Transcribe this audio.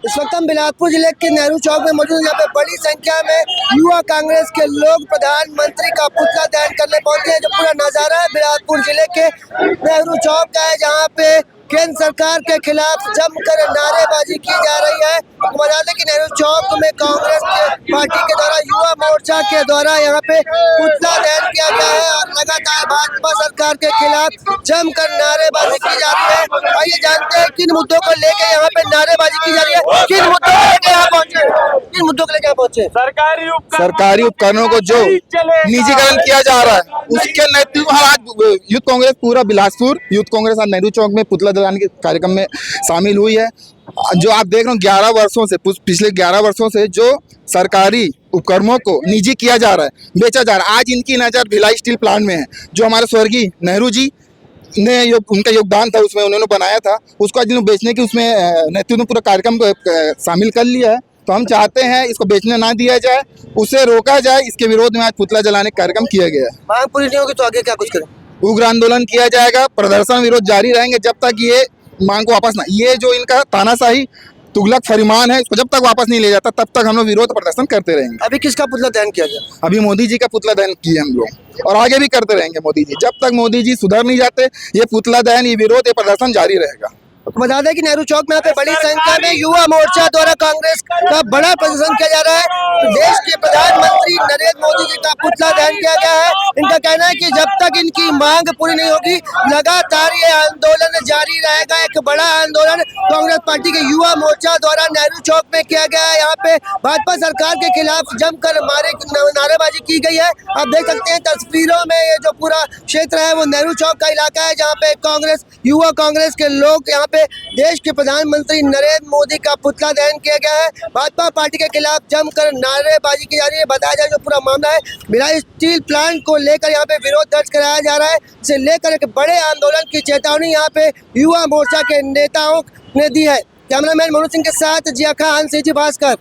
इस वक्त हम बिलासपुर जिले के नेहरू चौक में मौजूद हैं। यहाँ पे बड़ी संख्या में युवा कांग्रेस के लोग प्रधानमंत्री का पुतला दहन करने पहुंचे हैं। जो पूरा नजारा है बिलासपुर जिले के नेहरू चौक का है, जहाँ पे केंद्र सरकार के खिलाफ जमकर नारेबाजी की जा रही है। बता दें कि नेहरू चौक में कांग्रेस के पार्टी के द्वारा युवा मोर्चा के द्वारा यहाँ पे पुतला दहन किया गया है और लगातार भाजपा सरकार के खिलाफ जमकर नारेबाजी की जा रही है। आइए जानते हैं किन मुद्दों को लेकर यहाँ पे नारेबाजी की जा रही है, किन मुद्दों को लेकर यहाँ पहुंचे, किन मुद्दों को लेकर यहाँ पहुंचे। सरकारी उपकरणों को जो निजीकरण किया जा रहा है उसके नेतृत्व में आज यूथ कांग्रेस पूरा बिलासपुर यूथ कांग्रेस आज नेहरू चौक में पुतला दहन के कार्यक्रम में शामिल हुई है। जो आप देख रहे हो 11 वर्षों से, पिछले 11 वर्षों से जो सरकारी उपकरणों को निजी किया जा रहा है, बेचा जा रहा है, आज इनकी नज़र भिलाई स्टील प्लांट में है। जो हमारे स्वर्गीय नेहरू जी ने उनका योगदान था, उसमें उन्होंने बनाया था, उसको आज बेचने की उसमें नेतृत्व में पूरा कार्यक्रम शामिल कर लिया है। तो हम चाहते हैं इसको बेचने ना दिया जाए, उसे रोका जाए। इसके विरोध में आज पुतला जलाने का कार्यक्रम किया गया है। मांग पूरी नहीं होगी तो आगे क्या कुछ करें? उग्र आंदोलन किया जाएगा, प्रदर्शन विरोध जारी रहेंगे जब तक ये मांग को वापस ना, ये जो इनका तानाशाही तुगलक फरमान है इसको जब तक वापस नहीं ले जाता तब तक हम लोग विरोध प्रदर्शन करते रहेंगे। अभी किसका पुतला दहन किया गया? अभी मोदी जी का पुतला दहन किए हम लोग और आगे भी करते रहेंगे। मोदी जी जब तक मोदी जी सुधर नहीं जाते, ये पुतला दहन, ये विरोध, ये प्रदर्शन जारी रहेगा। बता दें कि नेहरू चौक में यहाँ पे बड़ी संख्या में युवा मोर्चा द्वारा कांग्रेस का बड़ा प्रदर्शन किया जा रहा है। देश के प्रधानमंत्री नरेंद्र मोदी जी का पुतला दहन किया गया है। इनका कहना है कि जब तक इनकी मांग पूरी नहीं होगी लगातार ये आंदोलन जारी रहेगा। एक बड़ा आंदोलन कांग्रेस पार्टी के युवा मोर्चा द्वारा नेहरू चौक में किया गया है। यहाँ पे भाजपा सरकार के खिलाफ जमकर नारेबाजी की गई है। आप देख सकते हैं तस्वीरों में ये जो पूरा क्षेत्र है वो नेहरू चौक का इलाका है, जहाँ पे कांग्रेस युवा कांग्रेस के लोग यहाँ पे देश के प्रधानमंत्री नरेंद्र मोदी का पुतला दहन किया गया है। भाजपा पार्टी के खिलाफ जमकर नारेबाजी की जा रही है। बताया जाए जो पूरा मामला है भिलाई स्टील प्लांट को लेकर यहाँ पे विरोध दर्ज कराया जा रहा है। इसे लेकर एक बड़े आंदोलन की चेतावनी यहाँ पे युवा मोर्चा के नेताओं ने दी है। कैमरामैन मनोज सिंह के साथ जिया खान, सीजी भास्कर।